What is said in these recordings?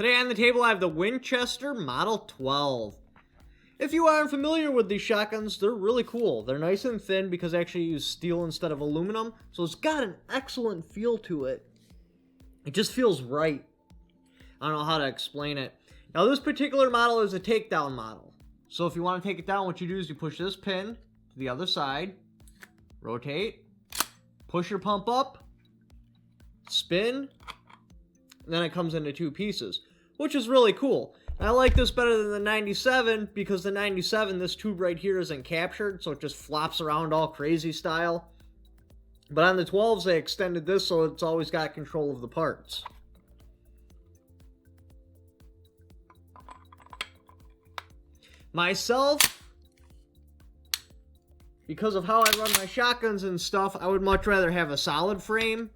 Today on the table I have the Winchester Model 12. If you aren't familiar with these shotguns, they're really cool. They're nice and thin because they actually use steel instead of aluminum, so it's got an excellent feel to it. It just feels right. I don't know how to explain it. Now this particular model is a takedown model. So if you want to take it down, what you do is you push this pin to the other side, rotate, push your pump up, spin, and then it comes into two pieces, which is really cool. I like this better than the 97 because the 97, this tube right here isn't captured, so it just flops around all crazy style. But on the 12s, they extended this so it's always got control of the parts. Myself, because of how I run my shotguns and stuff, I would much rather have a solid frame.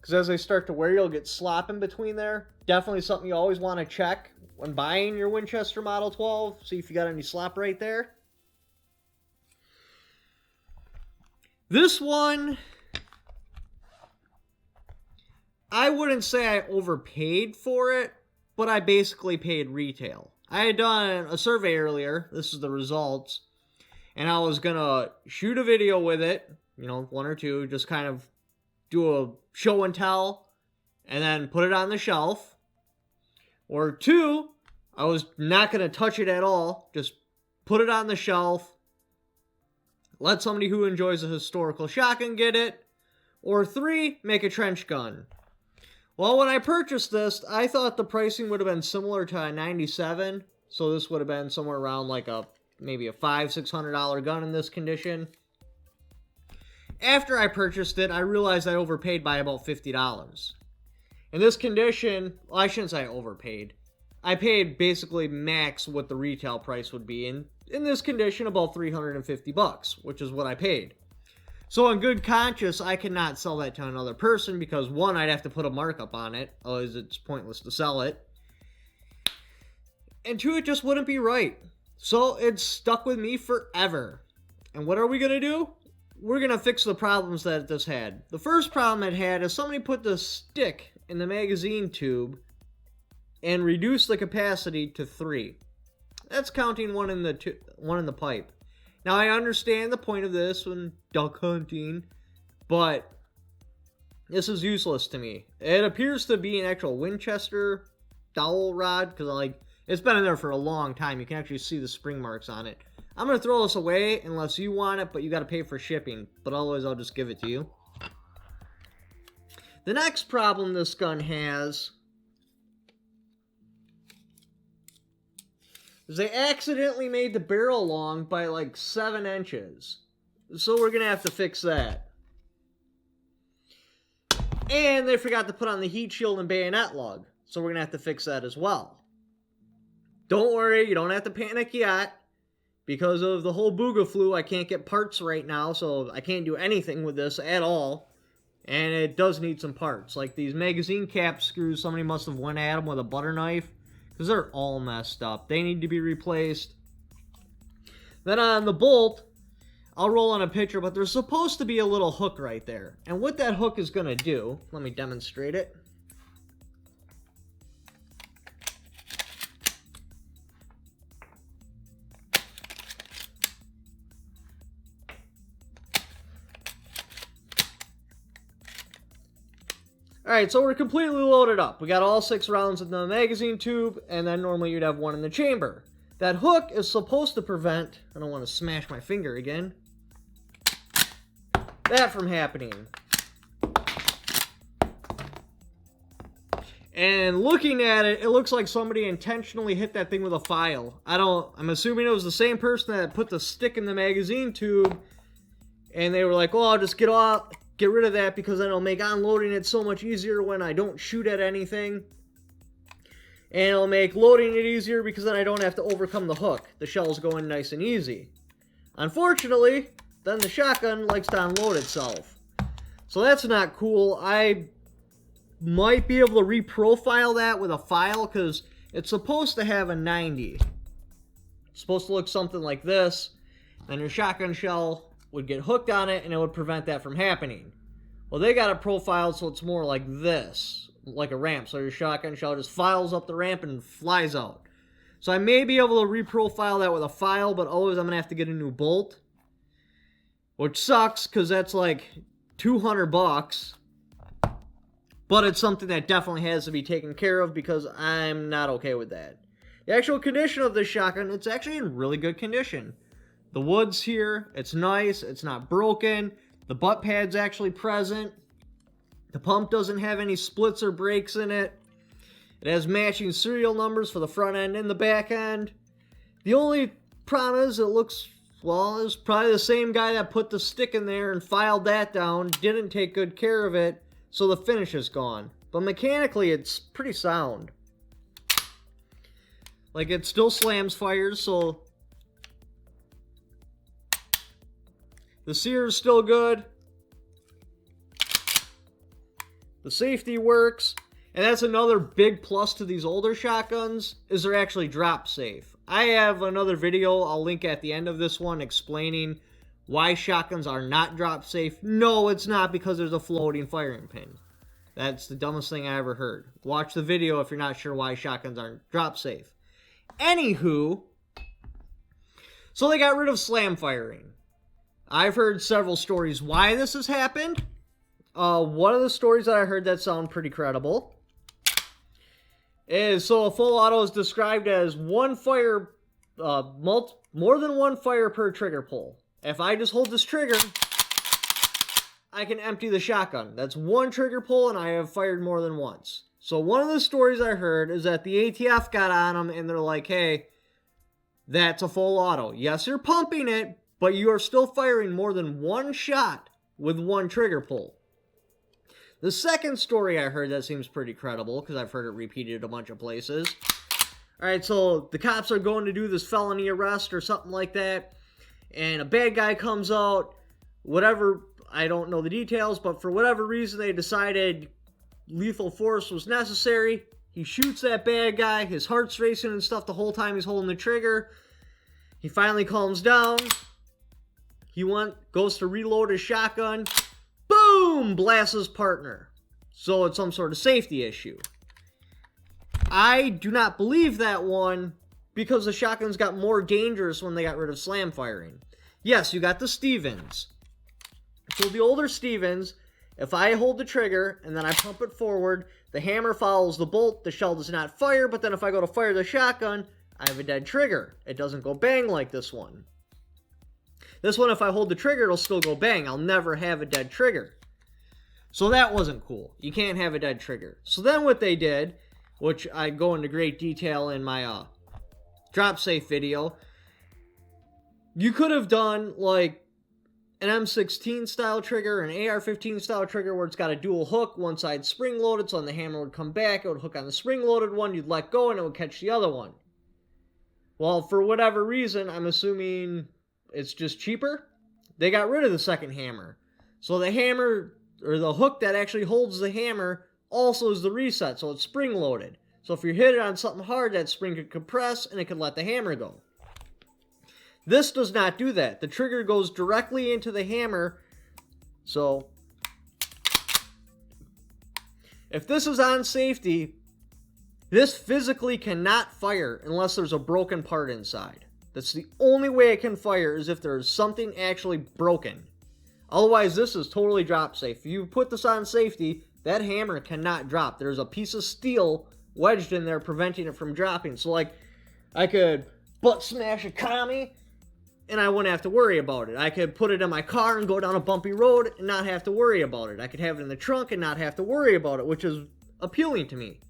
Because as they start to wear, you'll get slop in between there. Definitely something you always want to check when buying your Winchester Model 12. See if you got any slop right there. This one, I wouldn't say I overpaid for it, but I basically paid retail. I had done a survey earlier. This is the results. And I was going to shoot a video with it, you know, one or two, just kind of do a show and tell, and then put it on the shelf. Or two, I was not going to touch it at all, just put it on the shelf, let somebody who enjoys a historical shotgun get it. Or three, make a trench gun. Well, when I purchased this, I thought the pricing would have been similar to a 97, so this would have been somewhere around like maybe a $500-600 gun in this condition. After I purchased it, I realized I overpaid by about $50. In this condition, well, I shouldn't say I overpaid. I paid basically max what the retail price would be. In this condition, about $350, which is what I paid. So in good conscience, I cannot sell that to another person because one, I'd have to put a markup on it, otherwise it's pointless to sell it. And two, it just wouldn't be right. So it's stuck with me forever. And what are we going to do? We're going to fix the problems that this had. The first problem it had is somebody put the stick in the magazine tube and reduced the capacity to 3. That's counting one in the pipe. Now I understand the point of this when duck hunting, but this is useless to me. It appears to be an actual Winchester dowel rod because it's been in there for a long time. You can actually see the spring marks on it. I'm going to throw this away unless you want it, but you got to pay for shipping. But otherwise, I'll just give it to you. The next problem this gun has is they accidentally made the barrel long by like 7 inches. So we're going to have to fix that. And they forgot to put on the heat shield and bayonet lug. So we're going to have to fix that as well. Don't worry, you don't have to panic yet. Because of the whole booga flu, I can't get parts right now, so I can't do anything with this at all. And it does need some parts. Like these magazine cap screws, somebody must have went at them with a butter knife. Because they're all messed up. They need to be replaced. Then on the bolt, I'll roll on a picture, but there's supposed to be a little hook right there. And what that hook is going to do, let me demonstrate it. Alright, so we're completely loaded up. We got all 6 rounds in the magazine tube, and then normally you'd have 1 in the chamber. That hook is supposed to prevent, I don't want to smash my finger again, that from happening. And looking at it, it looks like somebody intentionally hit that thing with a file. I'm assuming it was the same person that put the stick in the magazine tube, and they were like, oh, I'll just get rid of that because then it'll make unloading it so much easier when I don't shoot at anything. And it'll make loading it easier because then I don't have to overcome the hook. The shell's going nice and easy. Unfortunately, then the shotgun likes to unload itself. So that's not cool. I might be able to reprofile that with a file because it's supposed to have a 90. It's supposed to look something like this. And your shotgun shell would get hooked on it and it would prevent that from happening. Well, they got it profiled so it's more like this, like a ramp. So your shotgun shell just files up the ramp and flies out. So I may be able to reprofile that with a file, but always I'm going to have to get a new bolt. Which sucks, because that's like $200. But it's something that definitely has to be taken care of, because I'm not okay with that. The actual condition of this shotgun, it's actually in really good condition. The wood's here, it's nice, it's not broken. The butt pad's actually present. The pump doesn't have any splits or breaks in it. It has matching serial numbers for the front end and the back end. The only problem is it looks, well, it's probably the same guy that put the stick in there and filed that down, didn't take good care of it, so the finish is gone. But mechanically, it's pretty sound. Like, it still slams fires, so the sear is still good. The safety works. And that's another big plus to these older shotguns, is they're actually drop safe. I have another video I'll link at the end of this one explaining why shotguns are not drop safe. No, it's not because there's a floating firing pin. That's the dumbest thing I ever heard. Watch the video if you're not sure why shotguns aren't drop safe. Anywho, so they got rid of slam firing. I've heard several stories why this has happened. One of the stories that I heard that sound pretty credible is, so a full auto is described as one fire, more than one fire per trigger pull. If I just hold this trigger, I can empty the shotgun. That's one trigger pull, and I have fired more than once. So one of the stories I heard is that the ATF got on them, and they're like, hey, that's a full auto. Yes, you're pumping it, but you are still firing more than one shot with one trigger pull. The second story I heard that seems pretty credible, because I've heard it repeated a bunch of places. Alright, so the cops are going to do this felony arrest or something like that, and a bad guy comes out, whatever, I don't know the details, but for whatever reason they decided lethal force was necessary. He shoots that bad guy, his heart's racing and stuff the whole time he's holding the trigger. He finally calms down. He goes to reload his shotgun. Boom! Blasts his partner. So it's some sort of safety issue. I do not believe that one, because the shotguns got more dangerous when they got rid of slam firing. Yes, you got the Stevens. So the older Stevens, if I hold the trigger and then I pump it forward, the hammer follows the bolt, the shell does not fire, but then if I go to fire the shotgun, I have a dead trigger. It doesn't go bang like this one. This one, if I hold the trigger, it'll still go bang. I'll never have a dead trigger. So that wasn't cool. You can't have a dead trigger. So then what they did, which I go into great detail in my drop safe video, you could have done like an M16 style trigger, an AR-15 style trigger where it's got a dual hook, one side spring loaded, so when the hammer would come back, it would hook on the spring loaded one, you'd let go and it would catch the other one. Well, for whatever reason, I'm assuming it's just cheaper, they got rid of the second hammer. So the hammer, or the hook that actually holds the hammer, also is the reset, so it's spring loaded. So if you hit it on something hard, that spring could compress and it could let the hammer go. This does not do that. The trigger goes directly into the hammer. So if this is on safety, this physically cannot fire unless there's a broken part inside. That's the only way it can fire, is if there's something actually broken. Otherwise, this is totally drop safe. If you put this on safety, that hammer cannot drop. There's a piece of steel wedged in there preventing it from dropping. So like, I could butt smash a commie and I wouldn't have to worry about it. I could put it in my car and go down a bumpy road and not have to worry about it. I could have it in the trunk and not have to worry about it, which is appealing to me.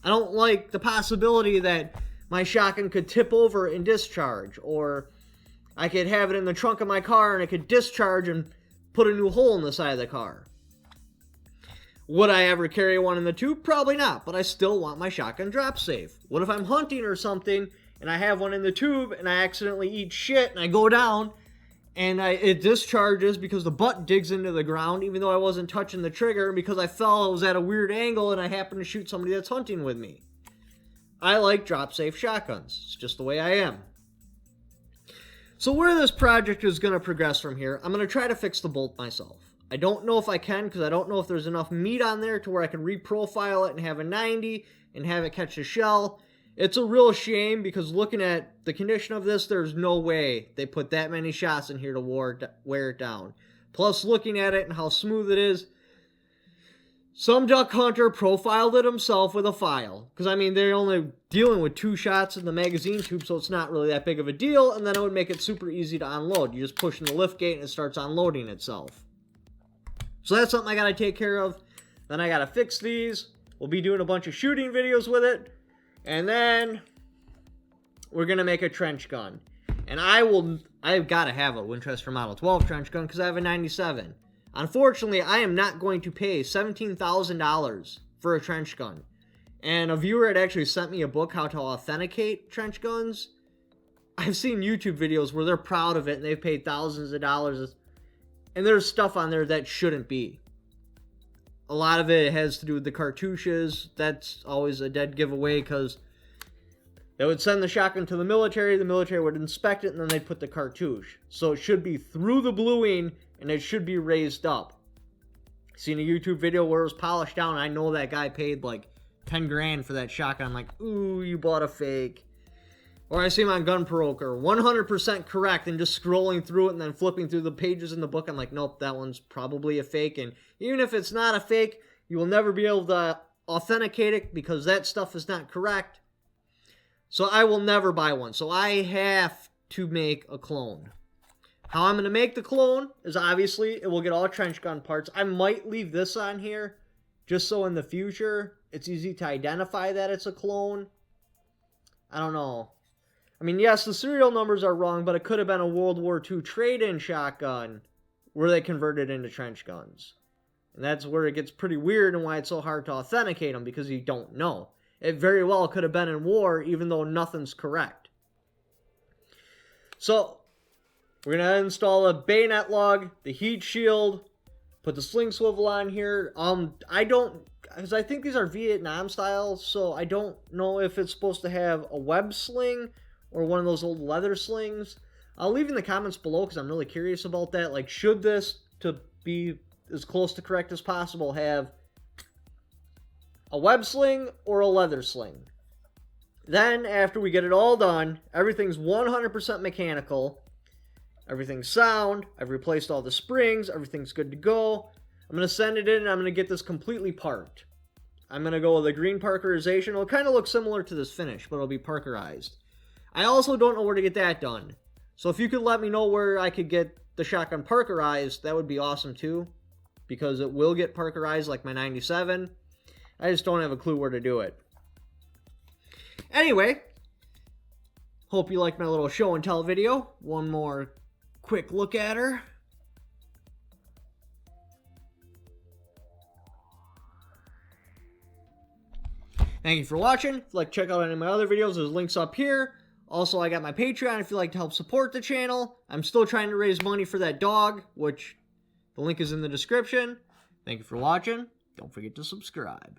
I don't like the possibility that my shotgun could tip over and discharge, or I could have it in the trunk of my car and it could discharge and put a new hole in the side of the car. Would I ever carry one in the tube? Probably not, but I still want my shotgun drop safe. What if I'm hunting or something and I have one in the tube and I accidentally eat shit and I go down and it discharges because the butt digs into the ground even though I wasn't touching the trigger, because I felt it was at a weird angle and I happened to shoot somebody that's hunting with me. I like drop safe shotguns. It's just the way I am. So where this project is going to progress from here, I'm going to try to fix the bolt myself. I don't know if I can, because I don't know if there's enough meat on there to where I can reprofile it and have a 90 and have it catch a shell. It's a real shame, because looking at the condition of this, there's no way they put that many shots in here to wear it down. Plus, looking at it and how smooth it is, some duck hunter profiled it himself with a file. Because, I mean, they're only dealing with 2 shots in the magazine tube, so it's not really that big of a deal. And then it would make it super easy to unload. You just push in the lift gate and it starts unloading itself. So that's something I got to take care of. Then I got to fix these. We'll be doing a bunch of shooting videos with it. And then we're going to make a trench gun. And I've got to have a Winchester Model 12 trench gun because I have a 97. Unfortunately, I am not going to pay $17,000 for a trench gun. And a viewer had actually sent me a book, How to Authenticate Trench Guns. I've seen YouTube videos where they're proud of it and they've paid thousands of dollars. And there's stuff on there that shouldn't be. A lot of it has to do with the cartouches. That's always a dead giveaway, because they would send the shotgun to the military would inspect it, and then they'd put the cartouche. So it should be through the bluing, and it should be raised up. Seen a YouTube video where it was polished down, and I know that guy paid like 10 grand for that shotgun. I'm like, ooh, you bought a fake. Or I see him on GunProker, 100% correct, and just scrolling through it and then flipping through the pages in the book. I'm like, nope, that one's probably a fake. And even if it's not a fake, you will never be able to authenticate it because that stuff is not correct. So I will never buy one. So I have to make a clone. How I'm going to make the clone is obviously it will get all trench gun parts. I might leave this on here just so in the future it's easy to identify that it's a clone. I don't know. I mean, yes, the serial numbers are wrong, but it could have been a World War II trade-in shotgun where they converted into trench guns. And that's where it gets pretty weird and why it's so hard to authenticate them, because you don't know. It very well could have been in war, even though nothing's correct. So, we're going to install a bayonet lug, the heat shield, put the sling swivel on here. Because I think these are Vietnam style, so I don't know if it's supposed to have a web sling or one of those old leather slings. I'll leave in the comments below because I'm really curious about that. Like, should this, to be as close to correct as possible, have a web sling or a leather sling? Then, after we get it all done, everything's 100% mechanical. Everything's sound. I've replaced all the springs. Everything's good to go. I'm going to send it in and I'm going to get this completely parked. I'm going to go with a green parkerization. It'll kind of look similar to this finish, but it'll be parkerized. I also don't know where to get that done. So if you could let me know where I could get the shotgun parkerized, that would be awesome too. Because it will get parkerized like my 97. I just don't have a clue where to do it. Anyway, hope you liked my little show and tell video. One more quick look at her. Thank you for watching. If you'd like to check out any of my other videos, there's links up here. Also, I got my Patreon if you'd like to help support the channel. I'm still trying to raise money for that dog, which the link is in the description. Thank you for watching. Don't forget to subscribe.